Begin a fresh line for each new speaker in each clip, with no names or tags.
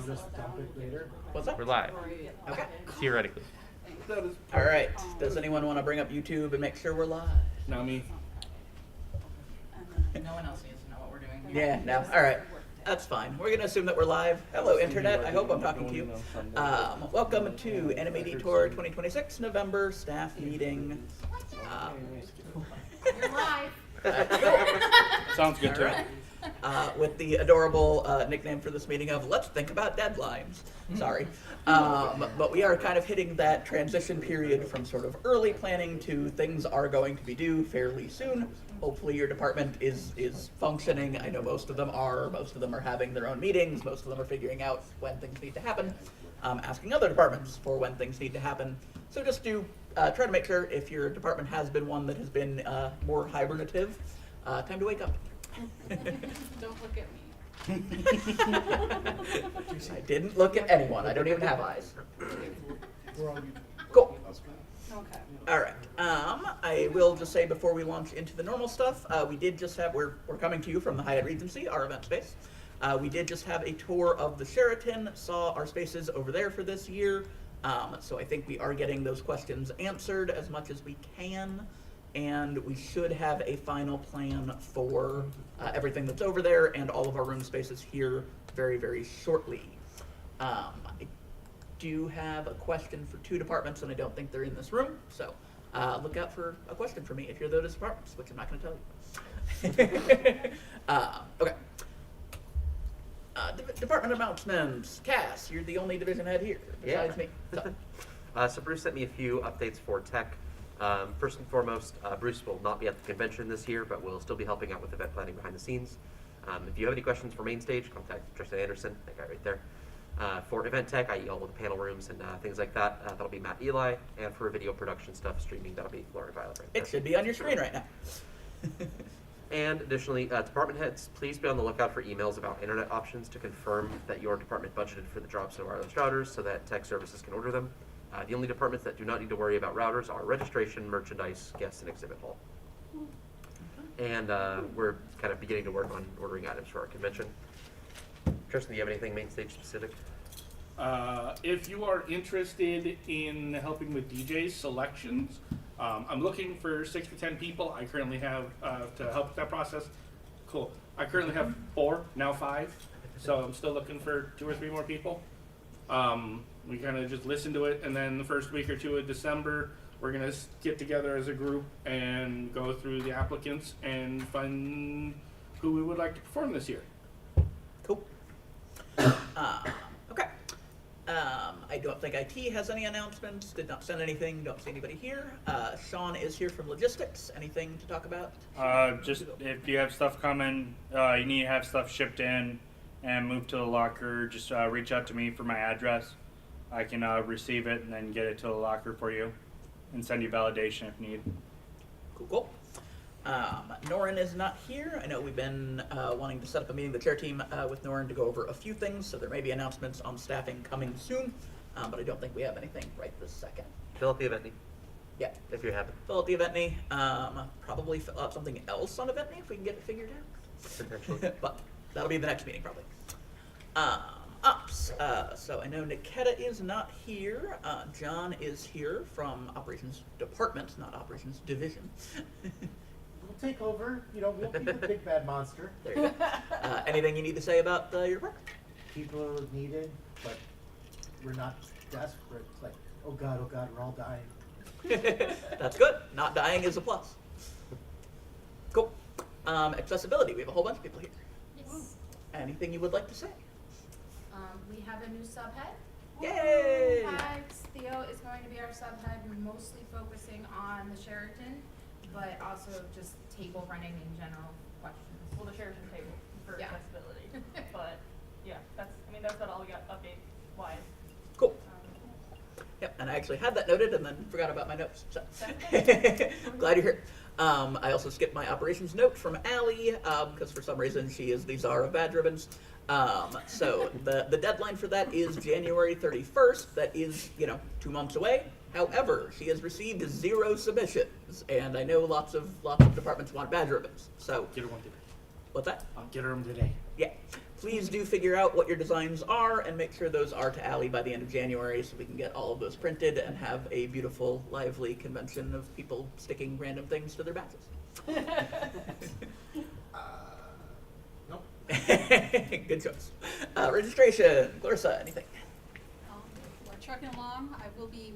just dump it later.
What's up?
We're live,
Okay.
theoretically.
All right. Does anyone want to bring up YouTube and make sure we're live?
Not me.
No one else needs to know what we're doing.
Yeah, no. All right. That's fine. We're going to assume that we're live. Hello, Internet. I hope I'm talking to you. Welcome to Anime Detour 2026 November staff meeting.
You're live.
Sounds good
All
too.
right. With the adorable nickname for this meeting of "Let's Think About Deadlines." Sorry, but we are kind of hitting that transition period from sort of early planning to things are going to be due fairly soon. Hopefully, your department is functioning. I know most of them are. Most of them are having their own meetings. Most of them are figuring out when things need to happen. Asking other departments for when things need to happen. So just do try to make sure if your department has been one that has been more hibernative, time to wake up.
Don't look at me.
I didn't look at anyone. I don't even have eyes.
We're on
Cool.
Okay.
All right. I will just say before we launch into the normal stuff, we did just have we're coming to you from the Hyatt Regency, our event space. We did just have a tour of the Sheraton. Saw our spaces over there for this year. So I think we are getting those questions answered as much as we can. And we should have a final plan for everything that's over there and all of our room spaces here very, very shortly. I do have a question for two departments, and I don't think they're in this room. So look out for a question for me if you're those departments, which I'm not going to tell you. Okay. Department announcements. Cass, you're the only division head here besides me.
So Bruce sent me a few updates for tech. First and foremost, Bruce will not be at the convention this year, but will still be helping out with event planning behind the scenes. If you have any questions for main stage, contact Tristan Anderson, that guy right there. For event tech, i.e. all of the panel rooms and things like that, that'll be Matt Eli. And for video production stuff, streaming, that'll be Laura Violet right there.
It should be on your screen right now.
And additionally, department heads, please be on the lookout for emails about internet options to confirm that your department budgeted for the drops of wireless routers so that tech services can order them. The only departments that do not need to worry about routers are registration, merchandise, guests, and exhibit hall. And we're kind of beginning to work on ordering items for our convention. Tristan, do you have anything main stage specific?
If you are interested in helping with DJ selections, I'm looking for 6 to 10 people. I currently have to help with that process. Cool. I currently have 4, now 5. So I'm still looking for 2 or 3 more people. We kind of just listen to it, and then the first week or 2 of December, we're going to get together as a group and go through the applicants and find who we would like to perform this year.
Cool. Okay. I don't think IT has any announcements. Did not send anything. Don't see anybody here. Sean is here from logistics. Anything to talk about?
Just if you have stuff coming, you need to have stuff shipped in and moved to the locker, just reach out to me for my address. I can receive it and then get it to the locker for you and send you validation if need.
Cool, cool. Norin is not here. I know we've been wanting to set up a meeting, the chair team, with Norin to go over a few things, so there may be announcements on staffing coming soon, but I don't think we have anything right this second.
Fill out the event need,
Yeah.
if you have it,
Fill out the event knee. Probably fill out something else on event knee if we can get it figured out.
potentially.
But that'll be the next meeting probably. Ops. So I know Niketa is not here. John is here from Operations Department, not Operations Division.
We'll take over. We'll be the big bad monster.
There you go. Anything you need to say about your department?
People are needed, but we're not desperate. It's like, oh God, we're all dying.
That's good. Not dying is a plus. Cool. Accessibility. We have a whole bunch of people here.
Yes.
Anything you would like to say?
We have a new subhead.
Yay!
Hags. Theo is going to be our subhead, mostly focusing on the Sheraton, but also just table running in general questions.
Well, the Sheraton table for
Yeah.
accessibility, but yeah, that's about all we got update wise.
Cool. Yep, and I actually had that noted and then forgot about my notes. So glad you're here. I also skipped my operations note from Allie because for some reason she is the czar of badge ribbons. So the deadline for that is January 31st. That is, 2 months away. However, she has received 0 submissions, and I know lots of departments want badge ribbons. So
Get her one today.
what's that?
I'll get her them today.
Yeah. please do figure out what your designs are and make sure those are to Allie by the end of January so we can get all of those printed and have a beautiful, lively convention of people sticking random things to their badges.
Nope.
Good choice. Registration. Clarissa, anything?
We're trucking along. I will be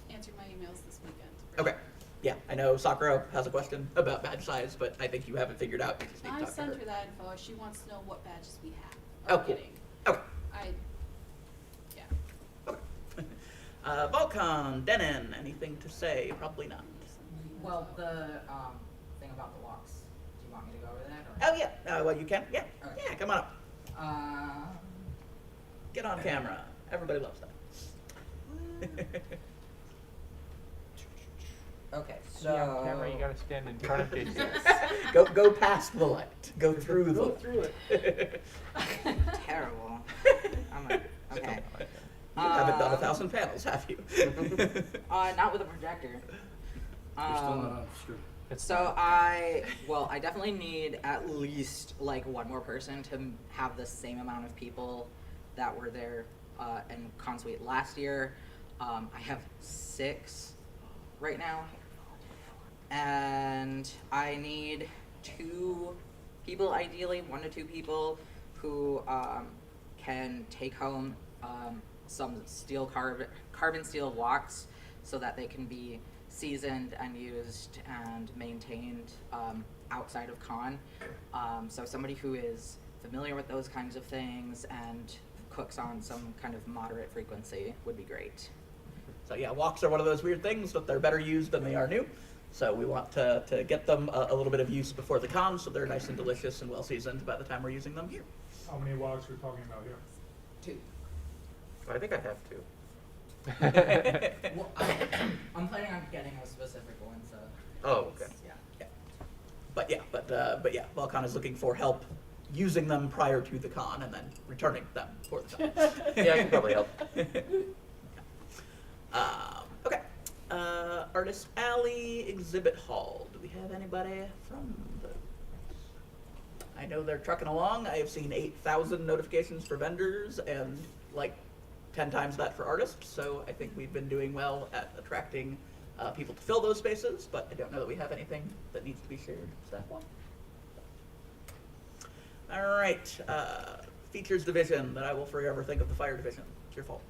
answering my emails this weekend.
Okay. Yeah, I know Sakura has a question about badge size, but I think you haven't figured out. You just need to
I
talk to
sent
her.
her that info. She wants to know what badges we have.
Oh,
Are
cool.
getting.
Okay.
Yeah.
Okay. Volcom, Denon, anything to say? Probably not.
Well, the thing about the walks. Do you want me to go over that? Or?
Oh yeah. Well, you can. Yeah.
Okay.
Yeah. Come on up.
Uh,
Get on camera. Everybody loves that.
okay, so.
See on camera, you gotta stand in front of Jason.
Go past the light. Go through the.
Go through it.
Terrible. Okay.
You haven't done 1,000 panels, have you?
Not with a projector.
You're still not on screen.
So I definitely need at least like one more person to have the same amount of people that were there in Con Suite last year. I have 6 right now, and I need 2 people, ideally 1 to 2 people, who can take home some carbon steel walks so that they can be seasoned and used and maintained outside of con. So somebody who is familiar with those kinds of things and cooks on some kind of moderate frequency would be great.
So yeah, walks are one of those weird things, but they're better used than they are new. So we want to get them a little bit of use before the con, so they're nice and delicious and well seasoned by the time we're using them here.
How many walks are we talking about here?
2.
I think I have to.
Well, I'm planning on getting a specific one, so.
Oh, okay.
Yeah.
But yeah, Volcon is looking for help using them prior to the con and then returning them for the con.
Yeah, I can probably help.
Okay. Artist Alley Exhibit Hall. Do we have anybody from the... I know they're trucking along. I have seen 8,000 notifications for vendors and like 10 times that for artists. So I think we've been doing well at attracting people to fill those spaces, but I don't know that we have anything that needs to be shared staff-wise. All right. Features division that I will forever think of the fire division. It's your fault.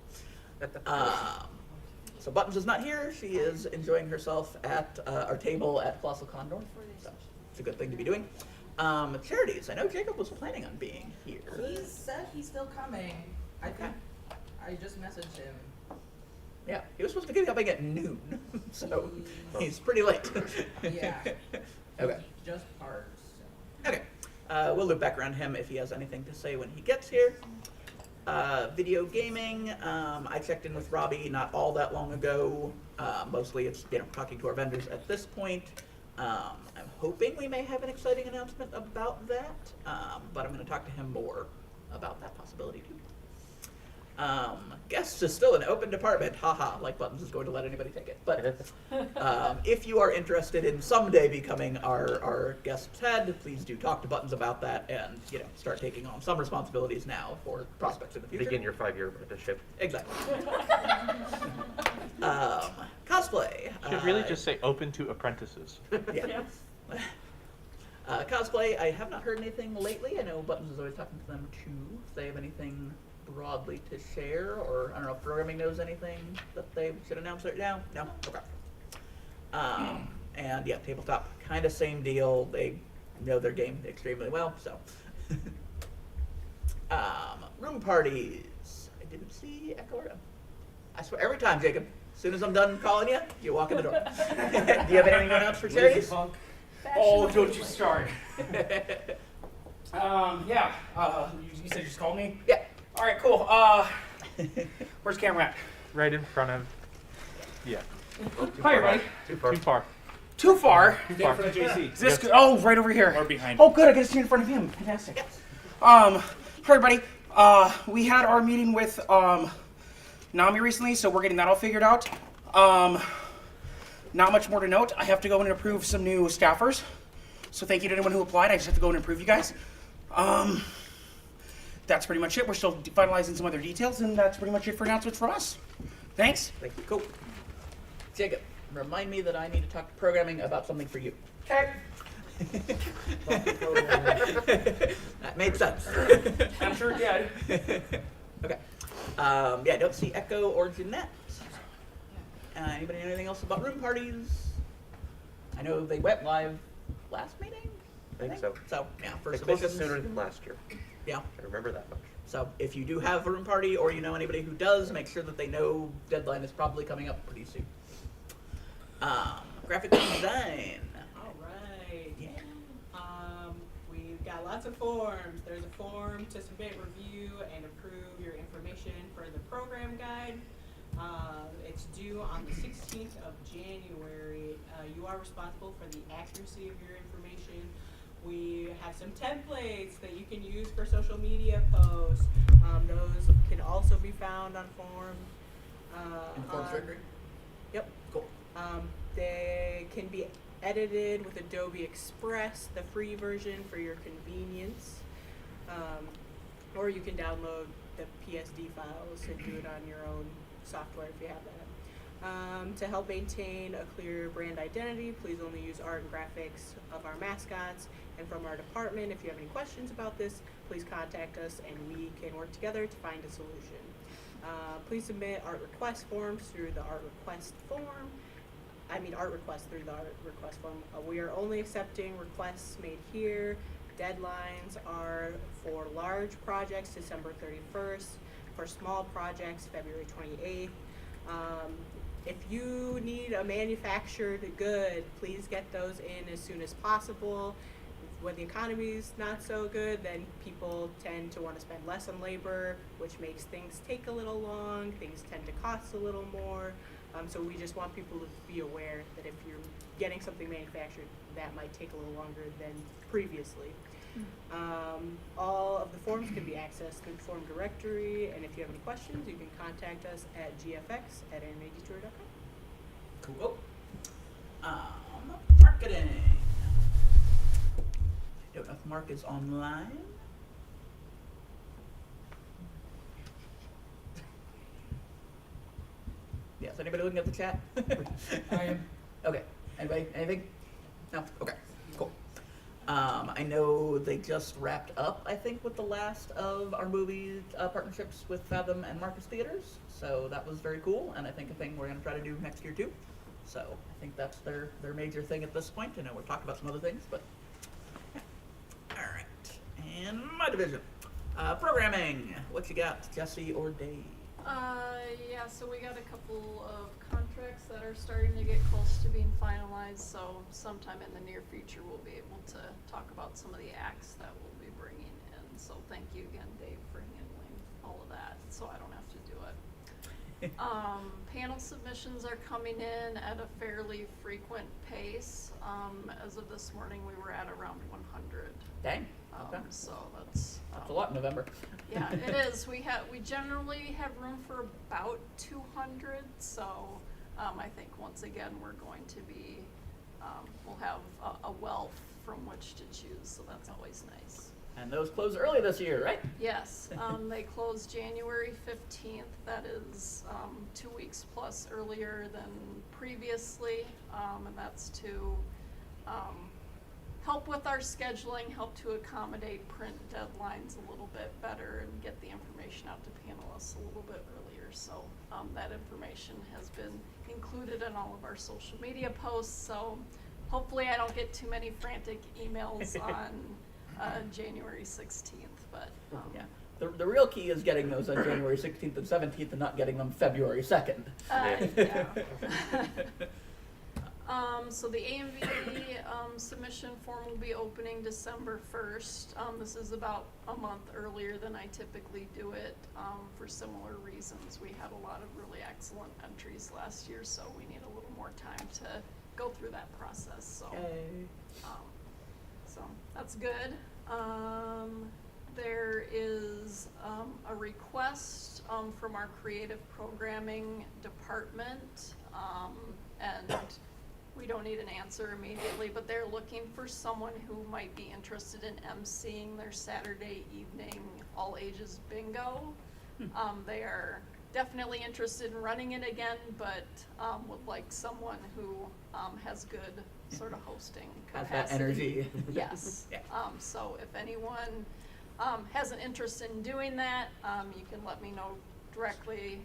So Buttons is not here. She is enjoying herself at our table at Colossal Condor. So it's a good thing to be doing. Charities. I know Jacob was planning on being here.
He said he's still coming. I think I just messaged him.
Yeah, he was supposed to be coming at noon, so he's pretty late.
Yeah.
Okay.
Just parts. So.
Okay. We'll loop back around him if he has anything to say when he gets here. Video gaming. I checked in with Robbie not all that long ago. Mostly it's talking to our vendors at this point. I'm hoping we may have an exciting announcement about that, but I'm going to talk to him more about that possibility too. Guests is still an open department, haha, like Buttons is going to let anybody take it. But if you are interested in someday becoming our guest's head, please do talk to Buttons about that and start taking on some responsibilities now for prospects in the future.
Begin your 5-year apprenticeship.
Exactly. Cosplay.
Should really just say open to apprentices.
Yeah. Cosplay, I have not heard anything lately. I know Buttons is always talking to them too. If they have anything broadly to share, or I don't know if programming knows anything that they should announce right now. No? Okay. And yeah, tabletop, kind of same deal. They know their game extremely well, so. Room parties. I didn't see Echo. I swear, every time, Jacob, as soon as I'm done calling you, you walk in the door. Do you have anything to announce for charities?
Oh, don't you start. Yeah. You said you just called me?
Yeah.
All right, cool. Where's camera at?
Right in front of. Yeah.
Hi, everybody.
Too far.
Too far.
Too far.
Too far.
In front of JC.
Is this good? Oh, right over here.
Or behind.
Oh, good. I get to see in front of him. Fantastic. Hi, everybody. We had our meeting with Nami recently, so we're getting that all figured out. Not much more to note. I have to go in and approve some new staffers. So thank you to anyone who applied. I just have to go in and approve you guys. that's pretty much it. We're still finalizing some other details, and that's pretty much it for announcements from us. Thanks.
Thank you.
Cool. Jacob, remind me that I need to talk to programming about something for you.
Okay.
That made sense.
I'm sure it did.
Okay. Yeah, I don't see Echo or Jeanette. Anybody know anything else about room parties? I know they went live last meeting.
I think so.
So, yeah, for
They closed it
submissions.
sooner than last year.
Yeah.
I remember that much.
So if you do have a room party or you know anybody who does, make sure that they know deadline is probably coming up pretty soon. Graphic design.
All right.
Yeah.
We've got lots of forms. There's a form to submit, review, and approve your information for the program guide. It's due on the 16th of January. You are responsible for the accuracy of your information. We have some templates that you can use for social media posts. Those can also be found on form.
In Forms Directory?
Yep.
Cool.
They can be edited with Adobe Express, the free version for your convenience. Or you can download the PSD files and do it on your own software if you have that. To help maintain a clear brand identity, please only use art and graphics of our mascots and from our department. If you have any questions about this, please contact us and we can work together to find a solution. Please submit art request forms through the art request form. Art requests through the art request form. We are only accepting requests made here. Deadlines are for large projects, December 31st. For small projects, February 28th. If you need a manufactured good, please get those in as soon as possible. When the economy's not so good, then people tend to want to spend less on labor, which makes things take a little long. Things tend to cost a little more. So we just want people to be aware that if you're getting something manufactured, that might take a little longer than previously. All of the forms can be accessed through the form directory, and if you have any questions, you can contact us at gfx@animatedetour.com.
Cool. Marketing. I don't know if Mark is online. Yes, anybody looking at the chat?
I am.
Okay. Anybody? Anything? No? Okay. Cool. I know they just wrapped up, I think, with the last of our movie partnerships with Fathom and Marcus Theaters. So that was very cool, and I think a thing we're going to try to do next year too. So I think that's their major thing at this point. I know we've talked about some other things, but yeah. All right. And my division, programming. What you got, Jesse or Dave?
Yeah, so we got a couple of contracts that are starting to get close to being finalized, so sometime in the near future we'll be able to talk about some of the acts that we'll be bringing in. So thank you again, Dave, for handling all of that, so I don't have to do it. Panel submissions are coming in at a fairly frequent pace. As of this morning, we were at around 100.
Dang. Okay.
So that's
a lot in November.
Yeah, it is. We generally have room for about 200. So I think once again we're going to be we'll have a wealth from which to choose. So that's always nice.
And those close early this year, right?
Yes, they close January 15th. That is 2 weeks plus earlier than previously, and that's to help with our scheduling, help to accommodate print deadlines a little bit better, and get the information out to panelists a little bit earlier. So that information has been included in all of our social media posts. So hopefully I don't get too many frantic emails on January 16th, but
yeah. The real key is getting those on January 16th and 17th and not getting them February 2nd.
Yeah. So the AMV submission form will be opening December 1st. This is about a month earlier than I typically do it for similar reasons. We had a lot of really excellent entries last year, so we need a little more time to go through that process. So, so that's good. There is a request from our creative programming department, and we don't need an answer immediately, but they're looking for someone who might be interested in emceeing their Saturday evening all ages bingo. They are definitely interested in running it again, but would like someone who has good sort of hosting
Has
capacity.
that energy.
Yes.
Yeah.
So if anyone has an interest in doing that, you can let me know directly.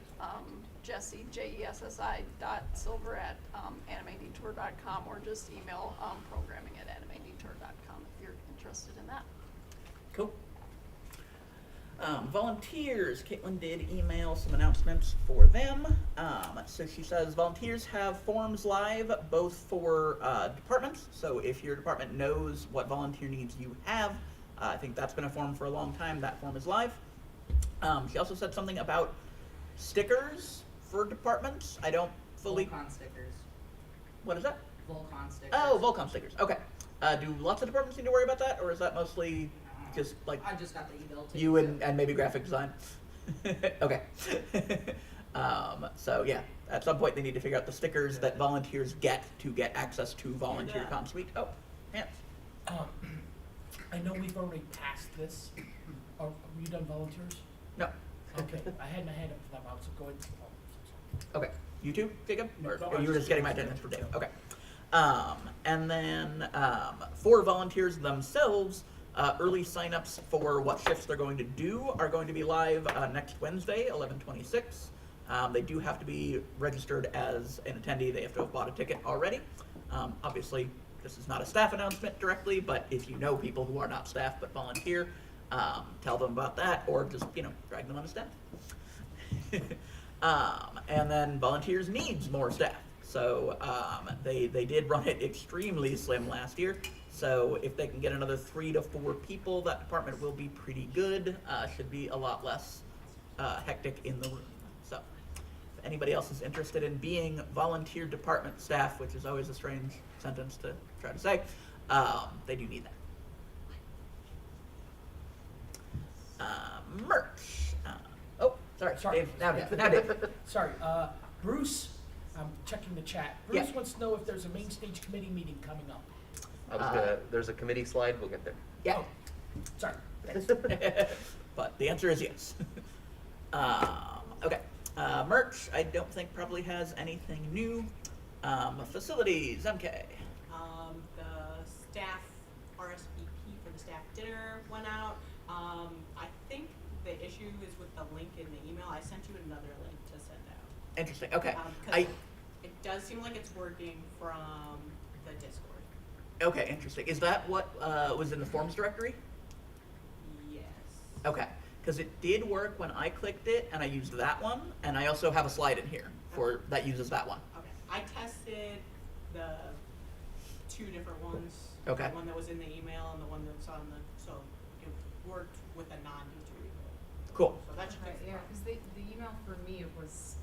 Jessie, JESSI.silver@animedetour.com, or just email programming@animedetour.com if you're interested in that.
Cool. Volunteers, Caitlin did email some announcements for them. So she says volunteers have forms live both for departments. So if your department knows what volunteer needs you have, I think that's been a form for a long time. That form is live. She also said something about stickers for departments. I don't fully.
Volcon stickers.
What is that?
Volcon stickers.
Oh, Volcom stickers. Okay. Do lots of departments need to worry about that, or is that mostly just like
I just got the email too.
you and maybe graphic design? Okay. So yeah, at some point they need to figure out the stickers that volunteers get to get access to Volunteer Con Suite. Oh, yeah.
I know we've already passed this. Are you done volunteers?
No.
Okay, I had my hand up for that, I was going to.
Okay. You too, Jacob? Or,
No,
or
I'm
you were
just
just getting my
kidding.
attendance for Dave? Okay. And then for volunteers themselves, early signups for what shifts they're going to do are going to be live next Wednesday, 11/26. They do have to be registered as an attendee. They have to have bought a ticket already. Obviously, this is not a staff announcement directly, but if you know people who are not staff but volunteer, tell them about that, or just, drag them on to staff. And then volunteers needs more staff. So they did run it extremely slim last year. So if they can get another 3 to 4 people, that department will be pretty good. Should be a lot less hectic in the room. So if anybody else is interested in being volunteer department staff, which is always a strange sentence to try to say, they do need that. Merch. Sorry. Dave, now Dave.
Sorry, Bruce, I'm checking the chat. Bruce
Yeah.
wants to know if there's a main stage committee meeting coming up.
There's a committee slide, we'll get there.
Yeah.
Oh, sorry.
But the answer is yes. Okay. Merch, I don't think probably has anything new. Facilities, MK.
The staff RSVP for the staff dinner went out. I think the issue is with the link in the email. I sent you another link to send out.
Interesting. Okay.
'Cause it does seem like it's working from the Discord.
Okay, interesting. Is that what was in the forms directory?
Yes.
Okay. Because it did work when I clicked it, and I used that one, and I also have a slide in here for that uses that one.
Okay. I tested the 2 different ones.
Okay.
The one that was in the email and the one that's on the, so it worked with a non-user email.
Cool.
So that should
Right,
fix the
yeah,
problem.
because the email for me, it was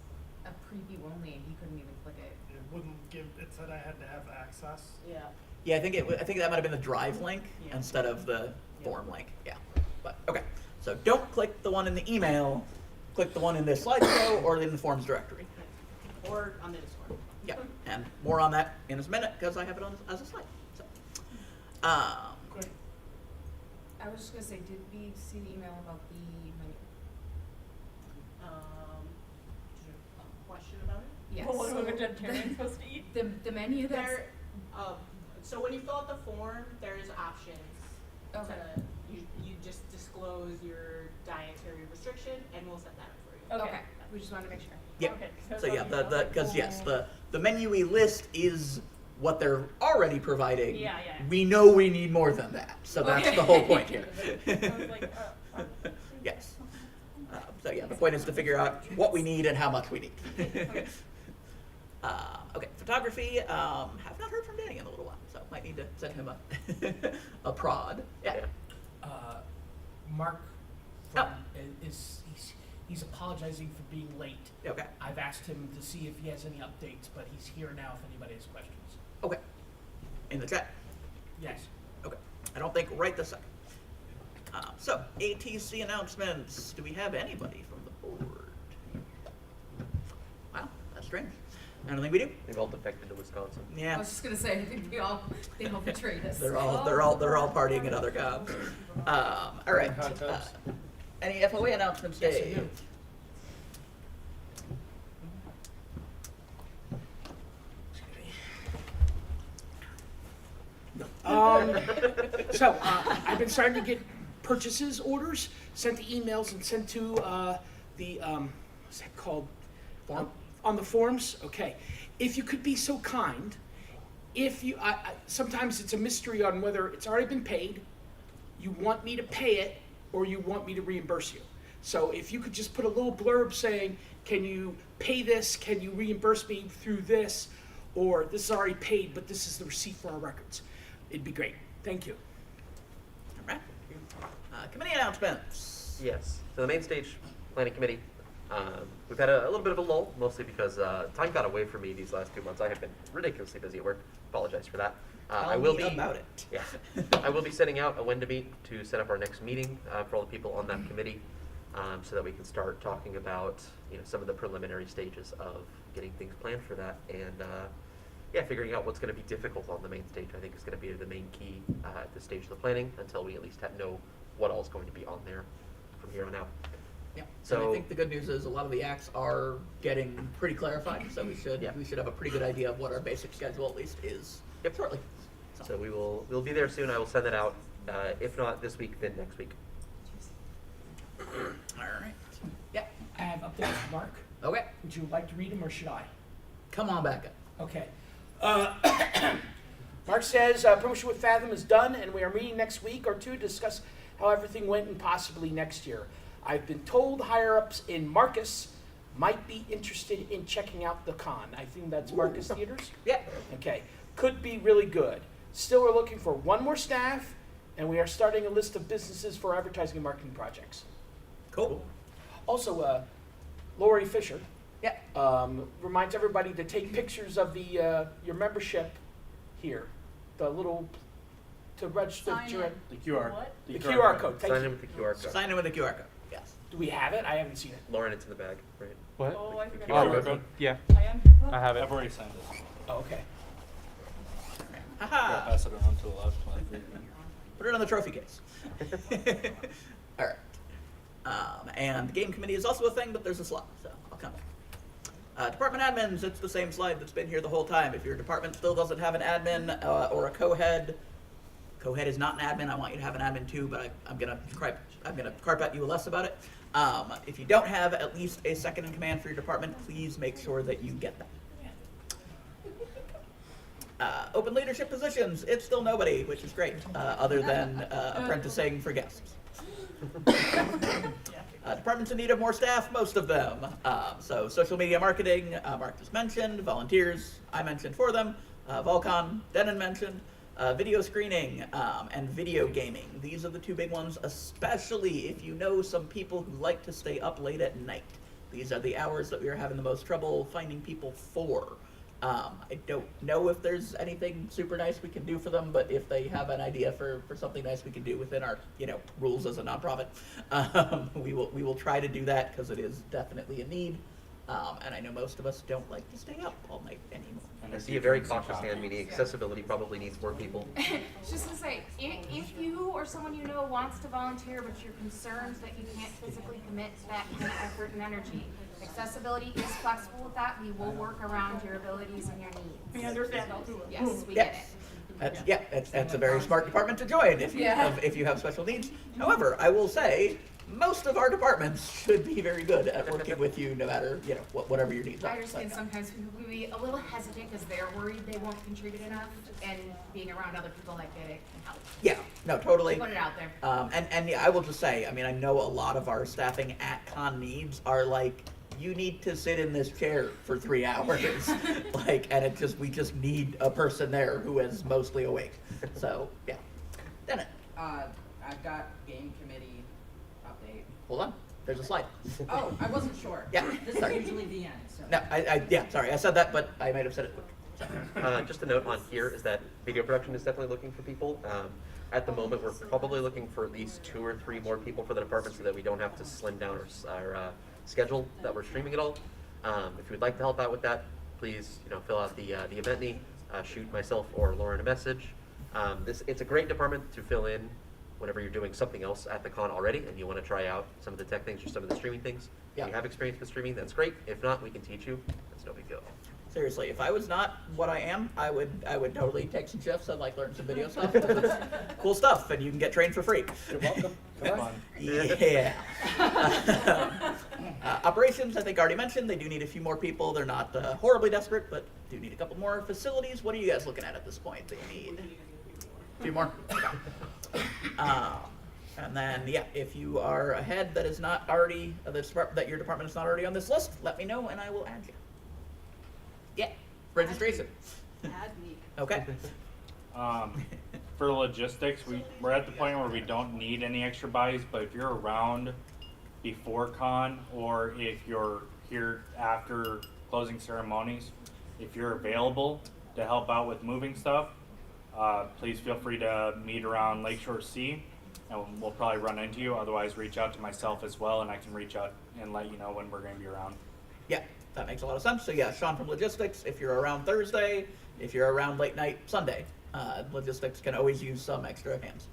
a preview only, and he couldn't even click it.
It wouldn't give, it said I had to have access.
Yeah.
Yeah, I think that might have been the drive link
Yeah.
instead of the
Yeah.
form link. Yeah. But okay. So don't click the one in the email. Click the one in this slideshow or in the forms directory.
Or on the Discord.
Yeah. And more on that in a minute because I have it on as a slide. So.
Great.
I was just gonna say, did we see the email about the menu?
Is there a question about it?
Yes.
Well, what
so
are we vegetarians supposed to eat?
The menu that's,
There, so when you fill out the form, there's options.
Okay.
You just disclose your dietary restriction and we'll set that up for you.
Okay.
okay, we just wanted to make sure.
Yeah.
Okay.
So yeah, because yes, the menu list is what they're already providing.
Yeah.
We know we need more than that, so that's
Okay.
the whole point here.
I was like,
Yes. So yeah, the point is to figure out what we need and how much we need. Okay, photography. Have not heard from Danny in a little while, so might need to send him a prod. Yeah.
Mark
Oh.
from, he's apologizing for being late.
Okay.
I've asked him to see if he has any updates, but he's here now if anybody has questions.
Okay. In the chat.
Yes.
Okay. I don't think right this second. So ATC announcements. Do we have anybody from the board? Wow, that's strange. I don't think we do.
They've all defected to Wisconsin.
I
Yeah.
was just gonna say, I think they all betrayed us.
They're all partying at other cons. All right.
Hot tubs.
Any FOA announcements,
Yes, I
Dave?
do. So I've been starting to get purchases orders sent to emails and sent to the what's that called? On the forums. Okay, if you could be so kind, if you sometimes it's a mystery on whether it's already been paid, you want me to pay it, or you want me to reimburse you. So if you could just put a little blurb saying, can you pay this? Can you reimburse me through this? Or this is already paid, but this is the receipt for our records. It'd be great. Thank you.
All right. Committee announcements.
Yes. So the main stage planning committee, we've had a little bit of a lull, mostly because time got away from me these last 2 months. I have been ridiculously busy at work. Apologize for that. I
Tell
will
me
be
about it.
Yeah, I will be sending out a when to meet to set up our next meeting for all the people on that committee, so that we can start talking about some of the preliminary stages of getting things planned for that, and yeah, figuring out what's going to be difficult on the main stage. I think is going to be the main key at this stage of the planning until we at least know what all is going to be on there from here on out.
Yeah.
So-
and I think the good news is a lot of the acts are getting pretty clarified, so we should have a pretty good idea of what our basic schedule at least is shortly.
So we'll be there soon. I will send that out. If not this week, then next week.
All right. Yeah.
I have updates from Mark.
Okay.
Would you like to read them or should I?
Come on back up.
Okay. Mark says promotion with Fathom is done, and we are meeting next week or two to discuss how everything went and possibly next year. I've been told higher-ups in Marcus might be interested in checking out the con. I think that's Marcus Theaters.
Yeah.
Okay. Could be really good. Still, we're looking for one more staff, and we are starting a list of businesses for advertising and marketing projects.
Cool.
Also, Lori Fisher
Yeah.
reminds everybody to take pictures of the your membership here, the little to register.
Sign in.
The QR.
What?
The QR code. Thank
Sign
you.
in with the QR code.
Sign in with a QR code. Yes.
Do we have it? I haven't seen it.
Lauren, it's in the bag, right?
What?
Oh, I forgot.
Oh,
QR code?
yeah,
I am here.
I have it.
I've already signed it.
Oh, okay.
Haha.
Pass it around to the left.
Put it on the trophy case. All right. And the game committee is also a thing, but there's a slot, so I'll come back. Department admins, it's the same slide that's been here the whole time. If your department still doesn't have an admin or a co-head is not an admin. I want you to have an admin too, but I'm gonna carp at you less about it. If you don't have at least a second in command for your department, please make sure that you get that. Open leadership positions, it's still nobody, which is great, other than apprenticing for guests. Departments in need of more staff, most of them. So social media marketing, Mark just mentioned, volunteers, I mentioned for them, Volcon, Denon mentioned, video screening, and video gaming. These are the two big ones, especially if you know some people who like to stay up late at night. These are the hours that we are having the most trouble finding people for. I don't know if there's anything super nice we can do for them, but if they have an idea for something nice we can do within our, rules as a nonprofit, we will try to do that because it is definitely a need. And I know most of us don't like to stay up all night anymore.
I see a very cautious hand, meaning accessibility probably needs more people.
Just to say, if you or someone you know wants to volunteer, but you're concerned that you can't physically commit to that kind of effort and energy, accessibility is flexible with that. We will work around your abilities and your needs.
We understand all too.
Yes, we get it.
That's a very smart department to join if you
Yeah.
have special needs. However, I will say most of our departments should be very good at working with you, no matter whatever your needs are.
I understand sometimes people will be a little hesitant because they're worried they won't contribute enough, and being around other people that get it can help.
Yeah, no, totally.
Put it out there.
And yeah, I will just say, I mean, I know a lot of our staffing at con needs are like, you need to sit in this chair for 3 hours, and we just need a person there who is mostly awake. So yeah, Dennis,
I've got game committee update.
hold on. There's a slide.
Oh, I wasn't sure.
Yeah,
This
sorry.
is usually the end, so.
No, sorry, I said that, but I might have said it quick.
Just a note on here is that video production is definitely looking for people. At the moment, we're probably looking for at least 2 or 3 more people for the department so that we don't have to slim down our schedule that we're streaming it all. If you would like to help out with that, please, fill out the event need, shoot myself or Lauren a message. It's a great department to fill in whenever you're doing something else at the con already and you want to try out some of the tech things or some of the streaming things.
Yeah.
If you have experience with streaming, that's great. If not, we can teach you. That's no big deal.
Seriously, if I was not what I am, I would totally take some shifts and like learn some video stuff. 'Cause it's cool stuff, and you can get trained for free.
You're welcome. Come on.
Yeah. Operations, I think I already mentioned, they do need a few more people. They're not horribly desperate, but do need a couple more facilities. What are you guys looking at this point that you need? A few more? Okay. And then, yeah, if you are a head that is not already, that your department is not already on this list, let me know and I will add you. Yeah, registration.
Add me.
Okay.
For logistics, we're at the point where we don't need any extra bodies, but if you're around before con or if you're here after closing ceremonies, if you're available to help out with moving stuff, please feel free to meet around Lakeshore C and we'll probably run into you. Otherwise, reach out to myself as well and I can reach out and let you know when we're going to be around.
Yeah, that makes a lot of sense. So yeah, Sean from logistics, if you're around Thursday, if you're around late night Sunday, logistics can always use some extra hands.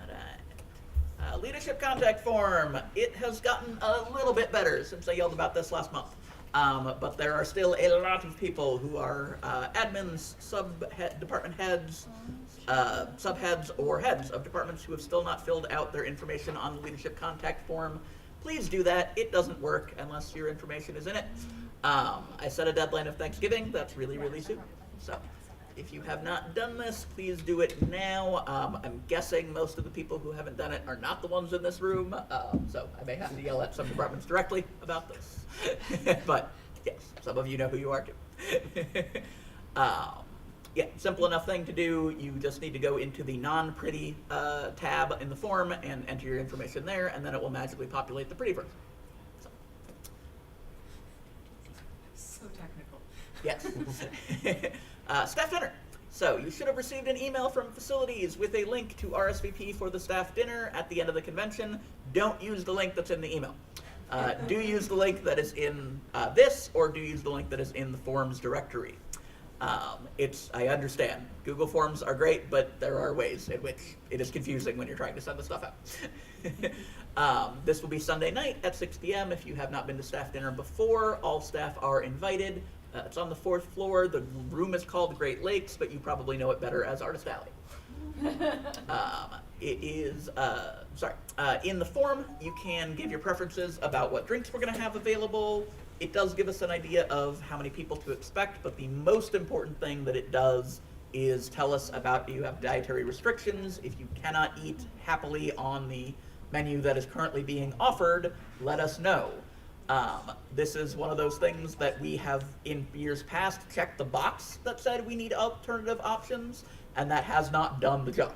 Alright. Leadership contact form. It has gotten a little bit better since I yelled about this last month. But there are still a lot of people who are admins, department heads, subheads, or heads of departments who have still not filled out their information on the leadership contact form. Please do that. It doesn't work unless your information is in it. I set a deadline of Thanksgiving. That's really, really soon. So if you have not done this, please do it now. I'm guessing most of the people who haven't done it are not the ones in this room. So I may have to yell at some departments directly about this. But yes, some of you know who you are too. Yeah, simple enough thing to do. You just need to go into the non-pretty tab in the form and enter your information there, and then it will magically populate the pretty version.
So technical.
Yes. Staff dinner. So you should have received an email from facilities with a link to RSVP for the staff dinner at the end of the convention. Don't use the link that's in the email. Do use the link that is in this, or do use the link that is in the forms directory. I understand. Google Forms are great, but there are ways in which it is confusing when you're trying to send the stuff out. This will be Sunday night at 6 p.m. If you have not been to staff dinner before, all staff are invited. It's on the 4th floor. The room is called Great Lakes, but you probably know it better as Artist Alley. It is, in the form, you can give your preferences about what drinks we're going to have available. It does give us an idea of how many people to expect, but the most important thing that it does is tell us about if you have dietary restrictions. If you cannot eat happily on the menu that is currently being offered, let us know. This is one of those things that we have in years past checked the box that said we need alternative options, and that has not done the job.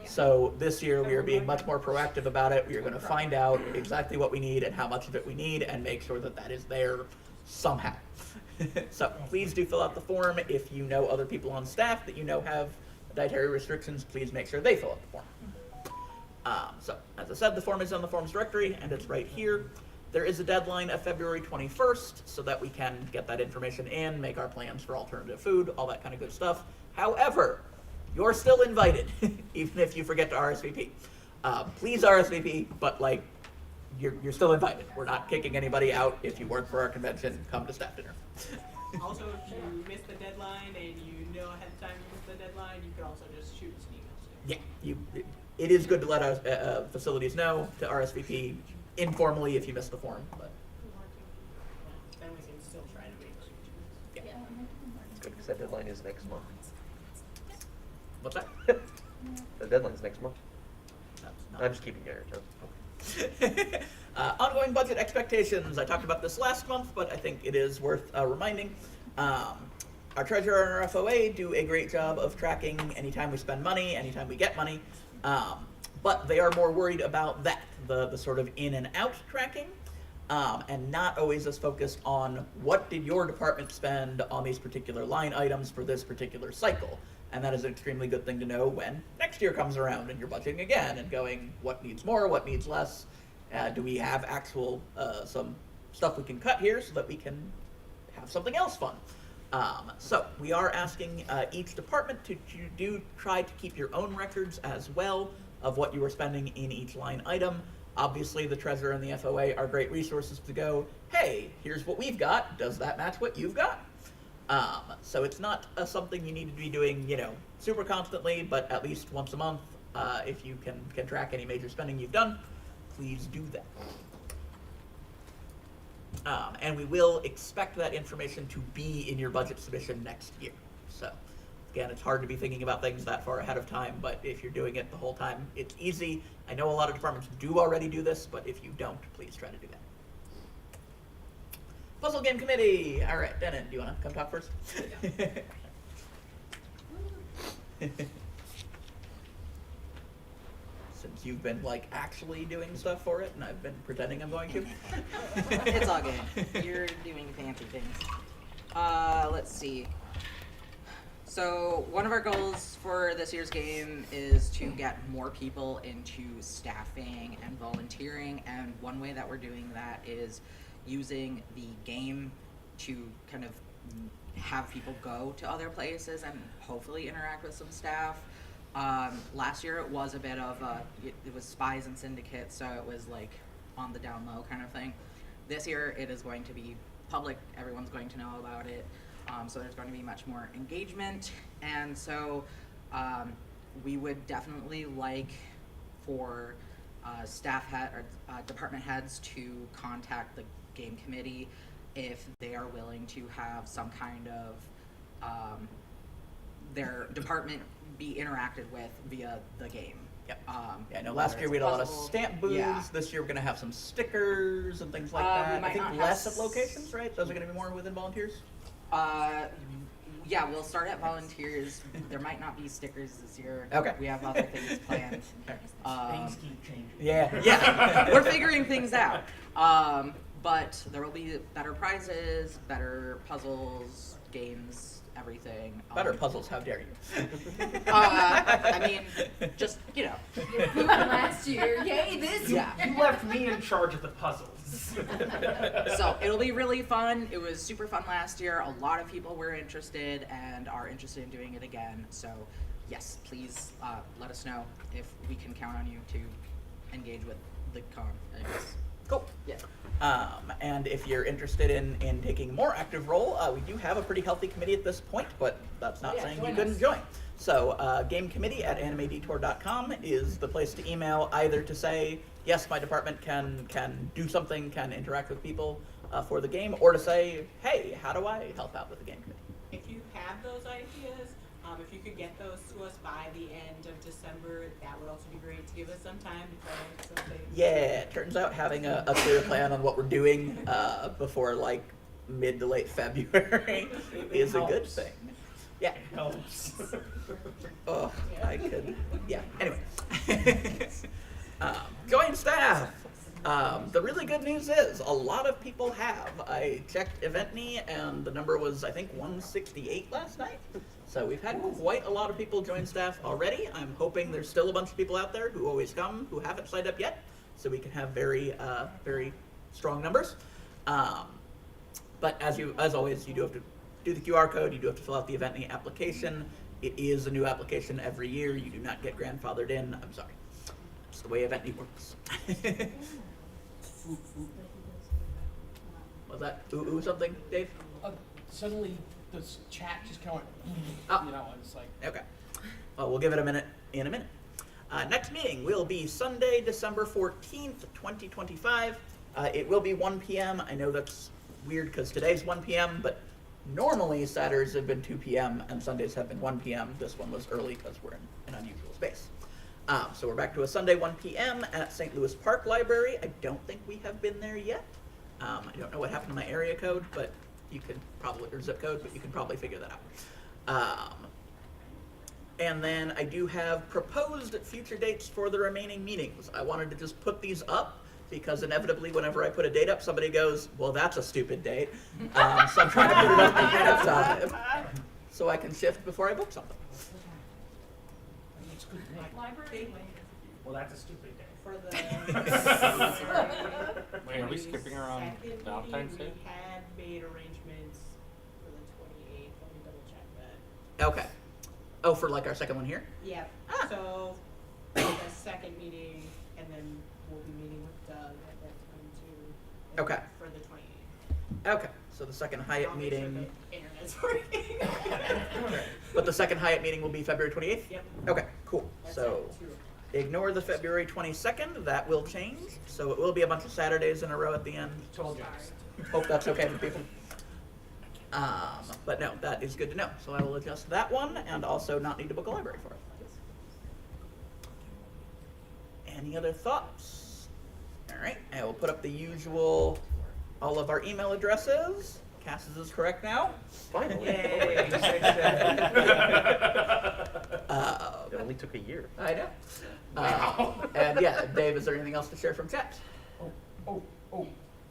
So this year we are being much more proactive about it. We are going to find out exactly what we need and how much of it we need and make sure that that is there somehow. So please do fill out the form. If you know other people on staff that you know have dietary restrictions, please make sure they fill out the form. So as I said, the form is on the forms directory and it's right here. There is a deadline of February 21st so that we can get that information in, make our plans for alternative food, all that kind of good stuff. However, you're still invited, even if you forget to RSVP. Please RSVP, but you're still invited. We're not kicking anybody out. If you work for our convention, come to staff dinner.
Also, if you miss the deadline and you know ahead of time you missed the deadline, you could also just shoot us an email.
Yeah, it is good to let our facilities know to RSVP informally if you missed the form. But
then we can still try to make sure.
yeah.
It's good because that deadline is next month.
What's that?
The deadline's next month.
That's not
I'm just keeping you here,
ongoing budget expectations. I talked about this last month, but I think it is worth reminding. Our treasurer and our FOA do a great job of tracking anytime we spend money, anytime we get money, but they are more worried about that, the sort of in and out tracking, and not always as focused on what did your department spend on these particular line items for this particular cycle. And that is an extremely good thing to know when next year comes around and you're budgeting again and going, what needs more, what needs less? Do we have actual some stuff we can cut here so that we can have something else fun. So we are asking each department to try to keep your own records as well of what you are spending in each line item. Obviously, the treasurer and the FOA are great resources to go, hey, here's what we've got. Does that match what you've got? So it's not something you need to be doing, super constantly, but at least once a month. If you can track any major spending you've done, please do that. And we will expect that information to be in your budget submission next year. So, again, it's hard to be thinking about things that far ahead of time, but if you're doing it the whole time, it's easy. I know a lot of departments do already do this, but if you don't, please try to do that. Puzzle Game Committee! All right, Denon, do you want to come talk first? Since you've been, actually doing stuff for it, and I've been pretending I'm going to.
It's all good. You're doing fancy things. Let's see. So one of our goals for this year's game is to get more people into staffing and volunteering, and one way that we're doing that is using the game to kind of have people go to other places and hopefully interact with some staff. Last year it was a bit of it was spies and syndicates, so it was on the down low kind of thing. This year it is going to be public, everyone's going to know about it, so there's going to be much more engagement, and so we would definitely like for department heads to contact the game committee if they are willing to have some kind of their department be interacted with via the game.
Yep. I know last year we had a lot of stamp booths.
Yeah.
This year we're going to have some stickers and things like
We
that. I
might
think
not
less
have
at locations, right? Those are going to be more within volunteers?
Yeah, we'll start at volunteers. There might not be stickers this year.
Okay.
We have other things planned.
Things keep changing.
Yeah.
We're figuring things out. But there will be better prizes, better puzzles, games, everything.
Better puzzles, how dare you?
I mean, just,
You pooped last year. Yay, this year.
Yeah.
You left me in charge of the puzzles.
So it'll be really fun. It was super fun last year. A lot of people were interested and are interested in doing it again. So yes, please let us know if we can count on you to engage with the con, I guess.
Cool.
Yeah.
And if you're interested in taking a more active role, we do have a pretty healthy committee at this point, but that's not saying you couldn't join. So gamecommittee@animedetour.com is the place to email, either to say, yes, my department can do something, can interact with people for the game, or to say, hey, how do I help out with the game committee?
If you have those ideas, if you could get those to us by the end of December, that would also be great to give us some time to try to something.
Yeah, it turns out having a clear plan on what we're doing before mid to late February is a good thing. Yeah.
It helps.
Oh, I could. Yeah. Anyway. Join staff. The really good news is a lot of people have. I checked EventMe and the number was, I think, 168 last night. So we've had quite a lot of people join staff already. I'm hoping there's still a bunch of people out there who always come who haven't signed up yet, so we can have very strong numbers. But as always, you do have to do the QR code. You do have to fill out the EventMe application. It is a new application every year. You do not get grandfathered in. I'm sorry. It's the way EventMe works. Was that ooh something, Dave?
Suddenly, this chat just kind of went,
Oh.
it's like.
Okay. Well, we'll give it a minute in a minute. Next meeting will be Sunday, December 14th, 2025. It will be 1 p.m. I know that's weird because today's 1 p.m., but normally Saturdays have been 2 p.m. and Sundays have been 1 p.m. This one was early because we're in an unusual space. So we're back to a Sunday 1 p.m. at St. Louis Park Library. I don't think we have been there yet. I don't know what happened to my area code, but you could probably, or zip code, but you can probably figure that out. And then I do have proposed future dates for the remaining meetings. I wanted to just put these up because inevitably whenever I put a date up, somebody goes, well, that's a stupid date. So I'm trying to put it up ahead of time so I can shift before I book something.
It's good.
Library.
Well, that's a stupid day.
for the
Wait, are we skipping around
22nd
Valentine's
meeting,
Day?
we had made arrangements for the 28th. Let me double check that.
Okay. Oh, for like our second one here?
Yeah.
Ah.
So the second meeting, and then we'll be meeting with Doug at that time too.
Okay.
For the 28th.
Okay. So the second Hyatt
I'll make sure
meeting,
the internet's working.
but the second Hyatt meeting will be February 28th?
Yep.
Okay, cool.
That's
So
at 2 o'clock.
ignore the February 22nd. That will change. So it will be a bunch of Saturdays in a row at the end.
Told you.
Hope that's okay with people. But no, that is good to know. So I will adjust that one and also not need to book a library for it. Any other thoughts? All right, I will put up the usual, all of our email addresses. Cass's is correct now.
Finally.
Yay.
It only took a year.
I know. And yeah, Dave, is there anything else to share from chat?
Oh,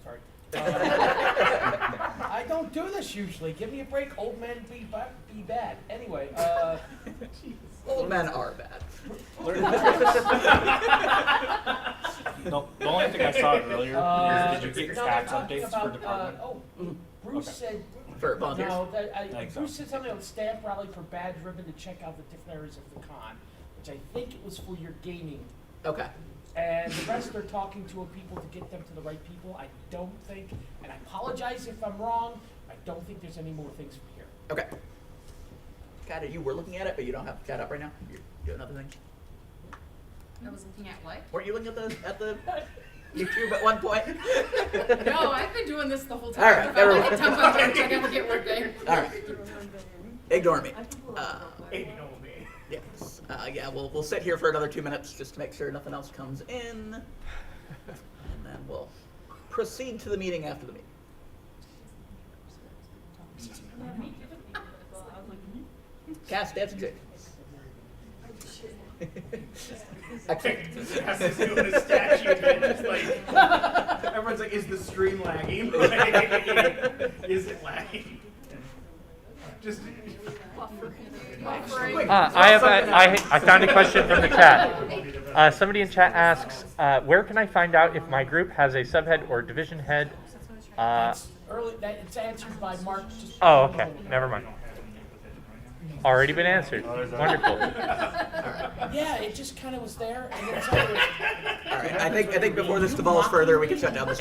sorry. I don't do this usually. Give me a break. Old men be bad. Anyway,
Old men are bad.
The only thing I saw earlier is did you get
no,
tax
they're talking
updates for
about,
department?
Bruce
Okay.
said.
For volunteers?
No,
Thanks,
Bruce said something on staff rally for badge ribbon to check out the different areas of the con, which I think it was for your gaming.
Okay.
And the rest are talking to people to get them to the right people. I don't think, and I apologize if I'm wrong, I don't think there's any more things from here.
Okay. Kat, you were looking at it, but you don't have chat up right now. You're doing other things.
I was looking at what?
Weren't you looking at the YouTube at one point?
No, I've been doing this the whole time.
All right,
If I
never
like a
mind.
temp on I gotta get working.
All right. Ignore me.
Ignore me.
Yes. Yeah, we'll sit here for another 2 minutes just to make sure nothing else comes in. And then we'll proceed to the meeting after the meeting. Cass, dance and shake. Excellent.
Cass is doing a statue, and it's like, everyone's like, is the stream lagging? Is it lagging? Just
Buffering.
I found a question from the chat. Somebody in chat asks, where can I find out if my group has a subhead or division head?
It's answered by Mark.
Oh, okay. Never mind. Already been answered. Wonderful.
Yeah, it just kind of was there. And then
All right. I think before this devolves further, we can shut down this.